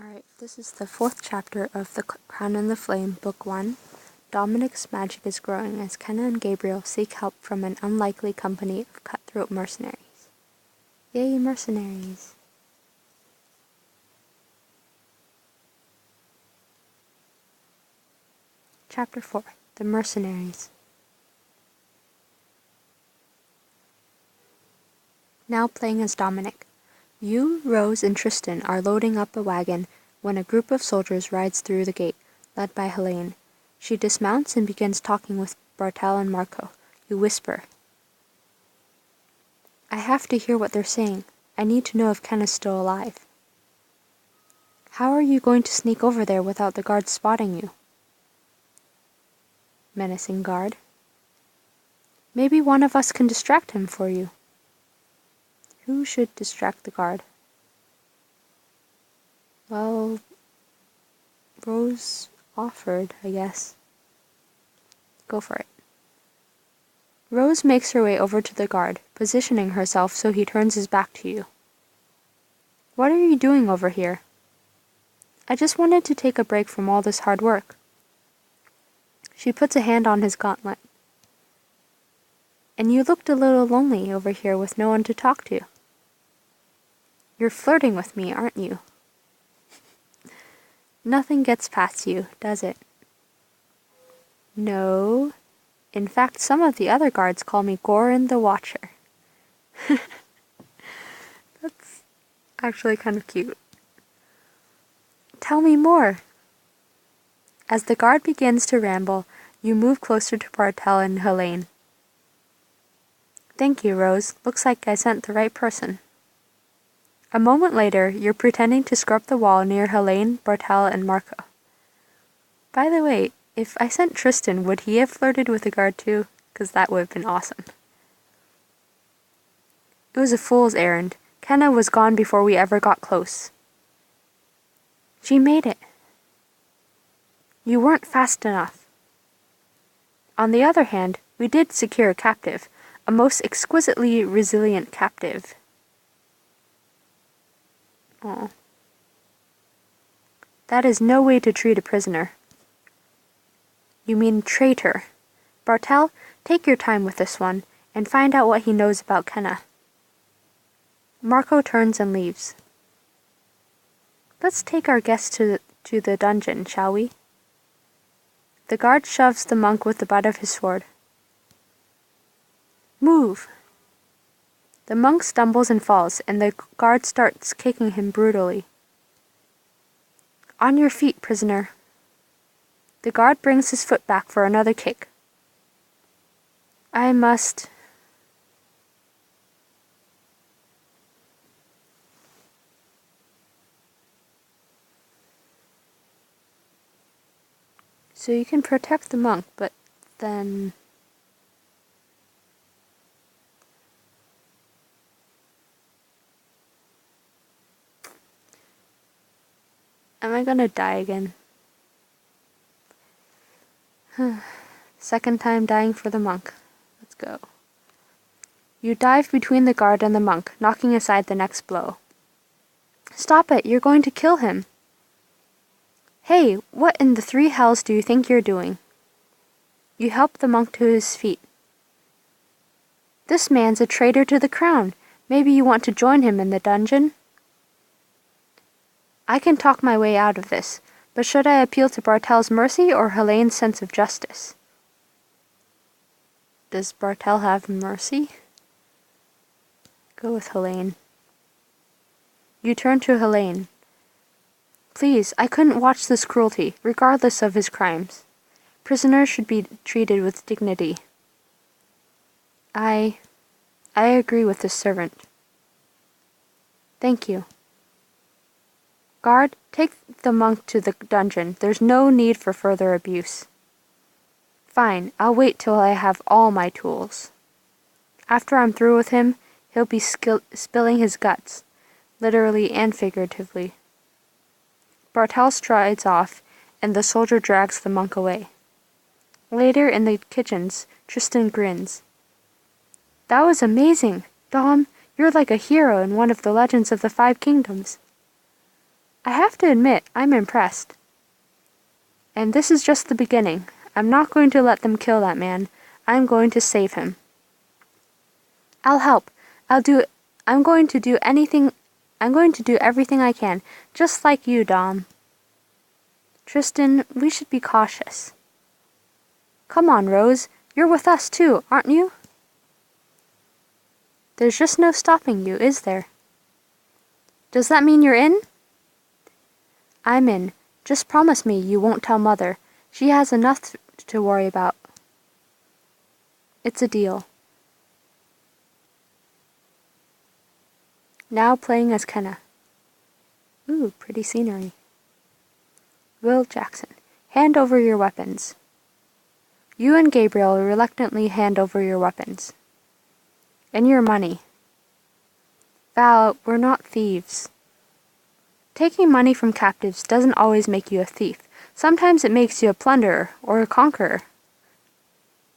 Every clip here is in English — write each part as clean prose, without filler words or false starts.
Alright, this is the 4th chapter of The Crown and the Flame, Book 1. Dominic's magic is growing as Kenna and Gabriel seek help from an unlikely company of cutthroat mercenaries. Yay, mercenaries! Chapter 4, The Mercenaries. Now playing as Dominic. You, Rose, and Tristan are loading up a wagon when a group of soldiers rides through the gate, led by Helene. She dismounts and begins talking with Bartel and Marco. You whisper. I have to hear what they're saying. I need to know if Ken is still alive. How are you going to sneak over there without the guards spotting you? Menacing guard. Maybe one of us can distract him for you. Who should distract the guard? Well, Rose offered, I guess. Go for it. Rose makes her way over to the guard, positioning herself so he turns his back to you. What are you doing over here? I just wanted to take a break from all this hard work. She puts a hand on his gauntlet. And you looked a little lonely over here with no one to talk to. You're flirting with me, aren't you? Nothing gets past you, does it? No. In fact, some of the other guards call me Goran the Watcher. That's actually kind of cute. Tell me more. As the guard begins to ramble, you move closer to Bartel and Helene. Thank you, Rose. Looks like I sent the right person. A moment later, you're pretending to scrub the wall near Helene, Bartel, and Marco. By the way, if I sent Tristan, would he have flirted with the guard too? Because that would have been awesome. It was a fool's errand. Kenna was gone before we ever got close. She made it. You weren't fast enough. On the other hand, we did secure a captive, a most exquisitely resilient captive. Oh. That is no way to treat a prisoner. You mean traitor. Bartel, take your time with this one, and find out what he knows about Kenna. Marco turns and leaves. Let's take our guest to the dungeon, shall we? The guard shoves the monk with the butt of his sword. Move! The monk stumbles and falls, and the guard starts kicking him brutally. On your feet, prisoner. The guard brings his foot back for another kick. I must... So you can protect the monk, but then... Am I gonna die again? Second time dying for the monk. Let's go. You dive between the guard and the monk, knocking aside the next blow. Stop it! You're going to kill him! Hey, what in the three hells do you think you're doing? You help the monk to his feet. This man's a traitor to the crown. Maybe you want to join him in the dungeon? I can talk my way out of this, but should I appeal to Bartel's mercy or Helene's sense of justice? Does Bartel have mercy? Go with Helene. You turn to Helene. Please, I couldn't watch this cruelty, regardless of his crimes. Prisoners should be treated with dignity. I agree with this servant. Thank you. Guard, take the monk to the dungeon. There's no need for further abuse. Fine, I'll wait till I have all my tools. After I'm through with him, he'll be spilling his guts, literally and figuratively. Bartel strides off, and the soldier drags the monk away. Later in the kitchens, Tristan grins. That was amazing! Dom, you're like a hero in one of the legends of the 5 kingdoms. I have to admit, I'm impressed. And this is just the beginning. I'm not going to let them kill that man. I'm going to save him. I'll help. I'm going to do everything I can, just like you, Dom. Tristan, we should be cautious. Come on, Rose. You're with us too, aren't you? There's just no stopping you, is there? Does that mean you're in? I'm in. Just promise me you won't tell Mother. She has enough to worry about. It's a deal. Now playing as Kenna. Ooh, pretty scenery. Will Jackson, hand over your weapons. You and Gabriel reluctantly hand over your weapons. And your money. Val, we're not thieves. Taking money from captives doesn't always make you a thief. Sometimes it makes you a plunderer or a conqueror.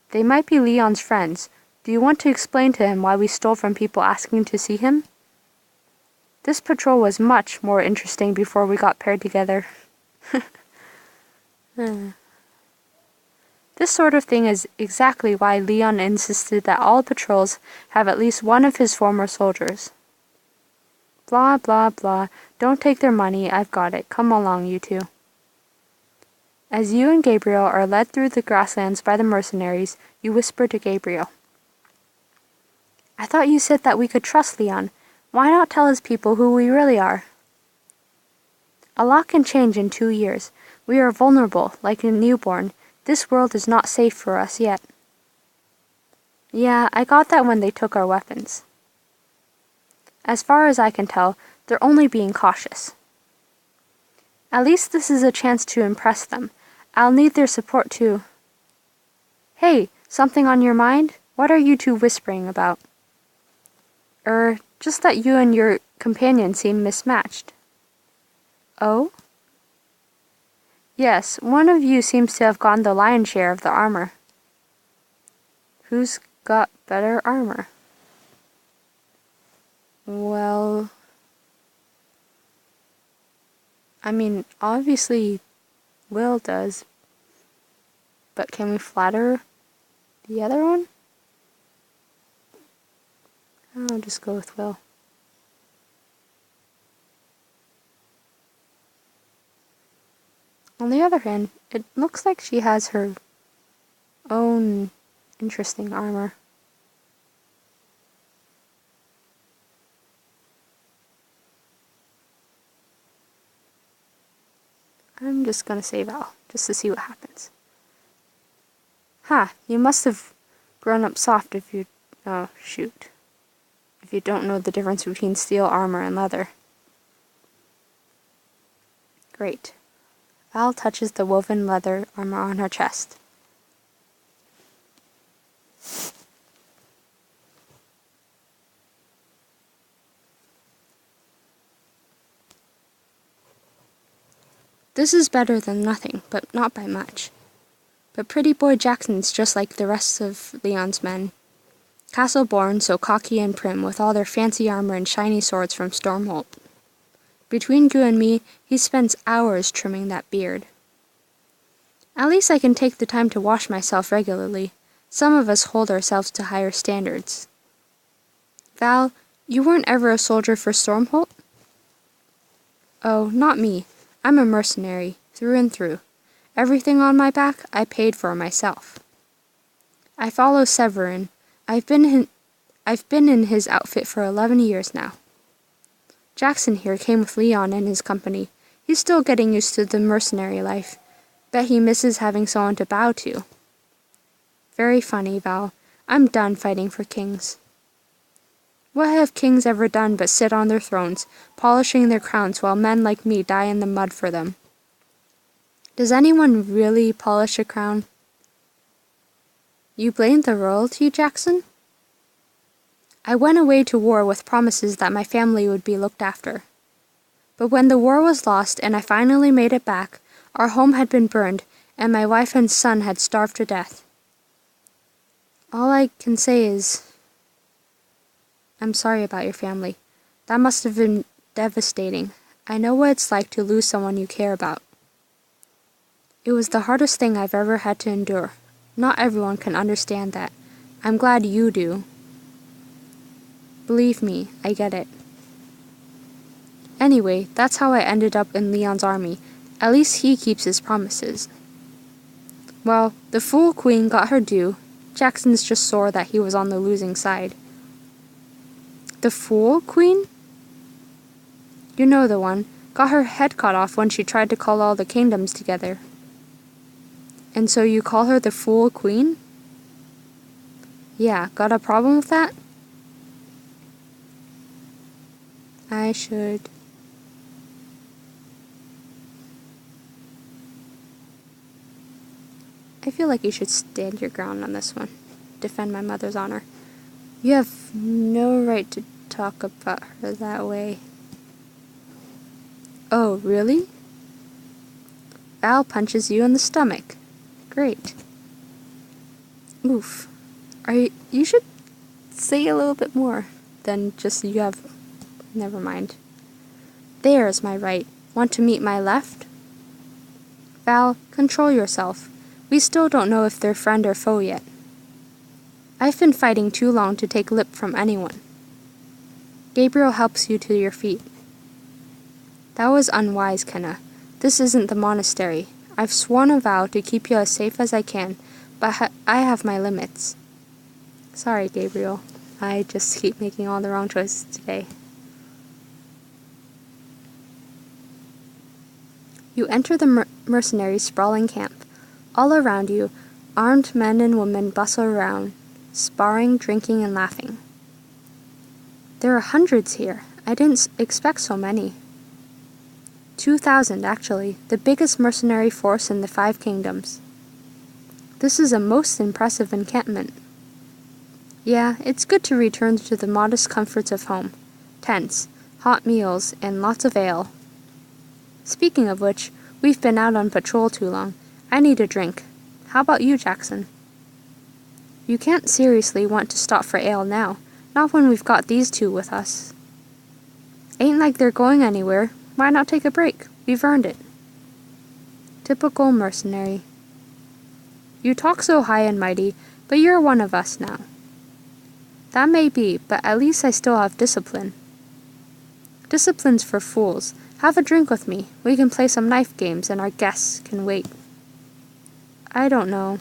They might be Leon's friends. Do you want to explain to him why we stole from people asking to see him? This patrol was much more interesting before we got paired together. This sort of thing is exactly why Leon insisted that all patrols have at least one of his former soldiers. Blah, blah, blah. Don't take their money. I've got it. Come along, you two. As you and Gabriel are led through the grasslands by the mercenaries, you whisper to Gabriel. I thought you said that we could trust Leon. Why not tell his people who we really are? A lot can change in 2 years. We are vulnerable, like a newborn. This world is not safe for us yet. Yeah, I got that when they took our weapons. As far as I can tell, they're only being cautious. At least this is a chance to impress them. I'll need their support too. Hey, something on your mind? What are you two whispering about? Just that you and your companion seem mismatched. Oh? Yes, one of you seems to have gotten the lion's share of the armor. Who's got better armor? Well, I mean, obviously Will does, but can we flatter the other one? I'll just go with Will. On the other hand, it looks like she has her own interesting armor. I'm just gonna say Val, just to see what happens. Ha, you must have grown up soft if you... Oh, shoot. If you don't know the difference between steel armor and leather. Great. Val touches the woven leather armor on her chest. This is better than nothing, but not by much. But Pretty Boy Jackson's just like the rest of Leon's men. Castle-born, so cocky and prim, with all their fancy armor and shiny swords from Stormholt. Between you and me, he spends hours trimming that beard. At least I can take the time to wash myself regularly. Some of us hold ourselves to higher standards. Val, you weren't ever a soldier for Stormholt? Oh, not me. I'm a mercenary, through and through. Everything on my back, I paid for myself. I follow Severin. I've been in his outfit for 11 years now. Jackson here came with Leon and his company. He's still getting used to the mercenary life. Bet he misses having someone to bow to. Very funny, Val. I'm done fighting for kings. What have kings ever done but sit on their thrones, polishing their crowns while men like me die in the mud for them? Does anyone really polish a crown? You blame the royalty, Jackson? I went away to war with promises that my family would be looked after. But when the war was lost and I finally made it back, our home had been burned and my wife and son had starved to death. All I can say is, I'm sorry about your family. That must have been devastating. I know what it's like to lose someone you care about. It was the hardest thing I've ever had to endure. Not everyone can understand that. I'm glad you do. Believe me, I get it. Anyway, that's how I ended up in Leon's army. At least he keeps his promises. Well, the Fool Queen got her due. Jackson's just sore that he was on the losing side. The Fool Queen? You know the one. Got her head cut off when she tried to call all the kingdoms together. And so you call her the Fool Queen? Yeah, got a problem with that? I should... I feel like you should stand your ground on this one. Defend my mother's honor. You have no right to talk about her that way. Oh, really? Val punches you in the stomach. Great. Oof. You should say a little bit more than just you have... Never mind. There's my right. Want to meet my left? Val, control yourself. We still don't know if they're friend or foe yet. I've been fighting too long to take lip from anyone. Gabriel helps you to your feet. That was unwise, Kenna. This isn't the monastery. I've sworn a vow to keep you as safe as I can, but I have my limits. Sorry, Gabriel. I just keep making all the wrong choices today. You enter the mercenaries' sprawling camp. All around you, armed men and women bustle around, sparring, drinking, and laughing. There are hundreds here. I didn't expect so many. 2,000, actually, the biggest mercenary force in the 5 kingdoms. This is a most impressive encampment. Yeah, it's good to return to the modest comforts of home. Tents, hot meals, and lots of ale. Speaking of which, we've been out on patrol too long. I need a drink. How about you, Jackson? You can't seriously want to stop for ale now, not when we've got these two with us. Ain't like they're going anywhere. Why not take a break? We've earned it. Typical mercenary. You talk so high and mighty, but you're one of us now. That may be, but at least I still have discipline. Discipline's for fools. Have a drink with me. We can play some knife games and our guests can wait. I don't know.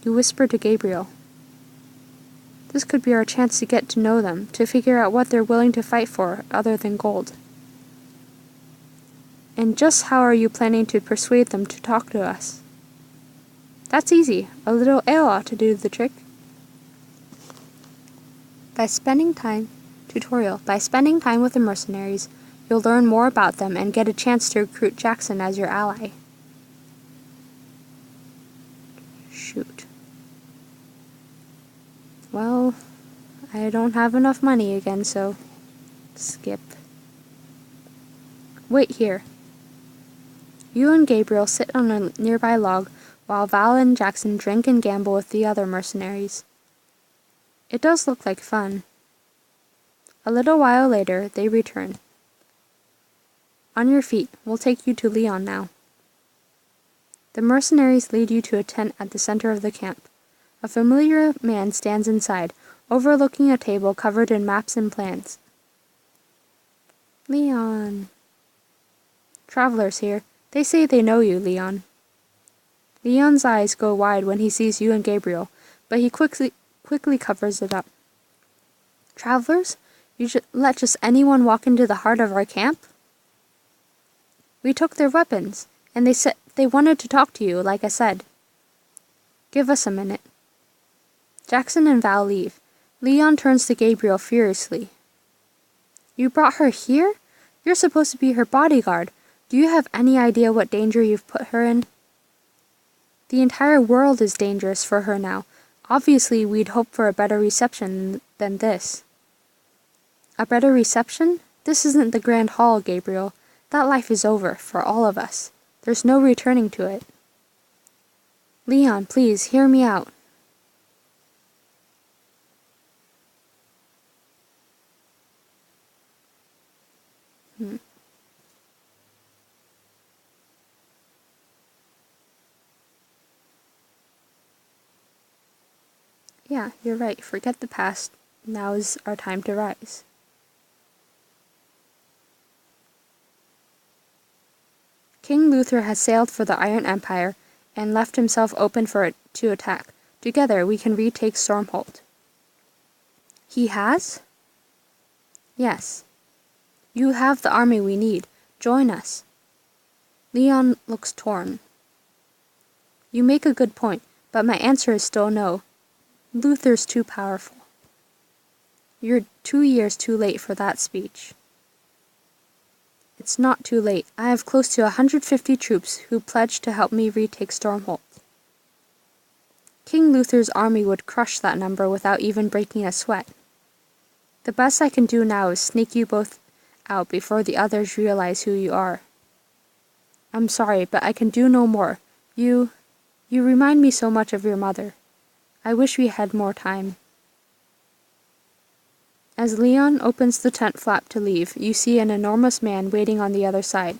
You whisper to Gabriel. This could be our chance to get to know them, to figure out what they're willing to fight for other than gold. And just how are you planning to persuade them to talk to us? That's easy. A little ale ought to do the trick. By spending time with the mercenaries, you'll learn more about them and get a chance to recruit Jackson as your ally. Shoot. Well, I don't have enough money again, so skip. Wait here. You and Gabriel sit on a nearby log while Val and Jackson drink and gamble with the other mercenaries. It does look like fun. A little while later, they return. On your feet, we'll take you to Leon now. The mercenaries lead you to a tent at the center of the camp. A familiar man stands inside, overlooking a table covered in maps and plans. Leon. Travelers here. They say they know you, Leon. Leon's eyes go wide when he sees you and Gabriel, but he quickly covers it up. Travelers? You should let just anyone walk into the heart of our camp? We took their weapons, and they said they wanted to talk to you, like I said. Give us a minute. Jackson and Val leave. Leon turns to Gabriel furiously. You brought her here? You're supposed to be her bodyguard. Do you have any idea what danger you've put her in? The entire world is dangerous for her now. Obviously, we'd hope for a better reception than this. A better reception? This isn't the Grand Hall, Gabriel. That life is over, for all of us. There's no returning to it. Leon, please, hear me out. Yeah, you're right. Forget the past. Now is our time to rise. King Luther has sailed for the Iron Empire and left himself open for it to attack. Together we can retake Stormhold. He has? Yes. You have the army we need. Join us. Leon looks torn. You make a good point, but my answer is still no. Luther's too powerful. You're 2 years too late for that speech. It's not too late. I have close to 150 troops who pledged to help me retake Stormhold. King Luther's army would crush that number without even breaking a sweat. The best I can do now is sneak you both out before the others realize who you are. I'm sorry, but I can do no more. You remind me so much of your mother. I wish we had more time. As Leon opens the tent flap to leave, you see an enormous man waiting on the other side.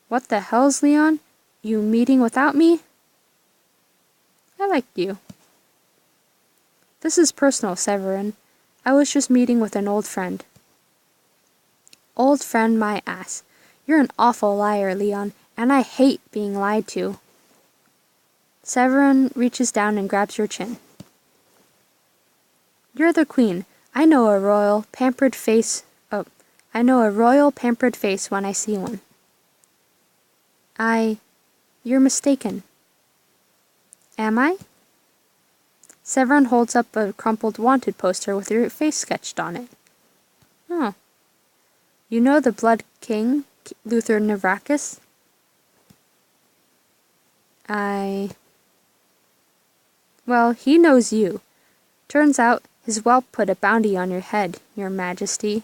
What the hell's Leon? You meeting without me? I like you. This is personal, Severin. I was just meeting with an old friend. Old friend my ass. You're an awful liar, Leon, and I hate being lied to. Severin reaches down and grabs your chin. You're the queen. I know a royal, pampered face when I see one. You're mistaken. Am I? Severin holds up a crumpled wanted poster with your face sketched on it. Oh. You know the Blood King, Luther Navrakis? Well, he knows you. Turns out his whelp put a bounty on your head, your majesty.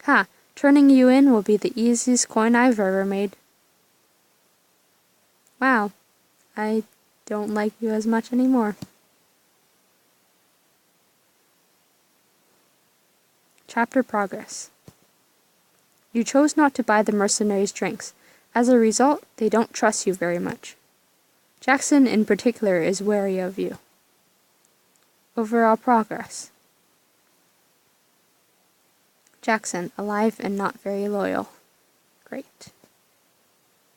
Ha, turning you in will be the easiest coin I've ever made. Wow, I don't like you as much anymore. Chapter Progress. You chose not to buy the mercenaries drinks. As a result, they don't trust you very much. Jackson, in particular, is wary of you. Overall progress. Jackson, alive and not very loyal. Great.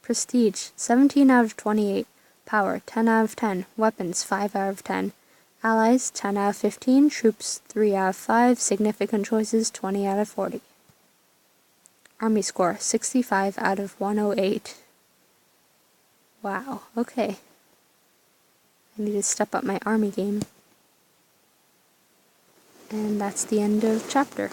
Prestige, 17 out of 28. Power, 10 out of 10. Weapons, 5 out of 10. Allies, 10 out of 15. Troops, 3 out of 5. Significant choices, 20 out of 40. Army score, 65 out of 108. Wow, okay. I need to step up my army game. And that's the end of chapter.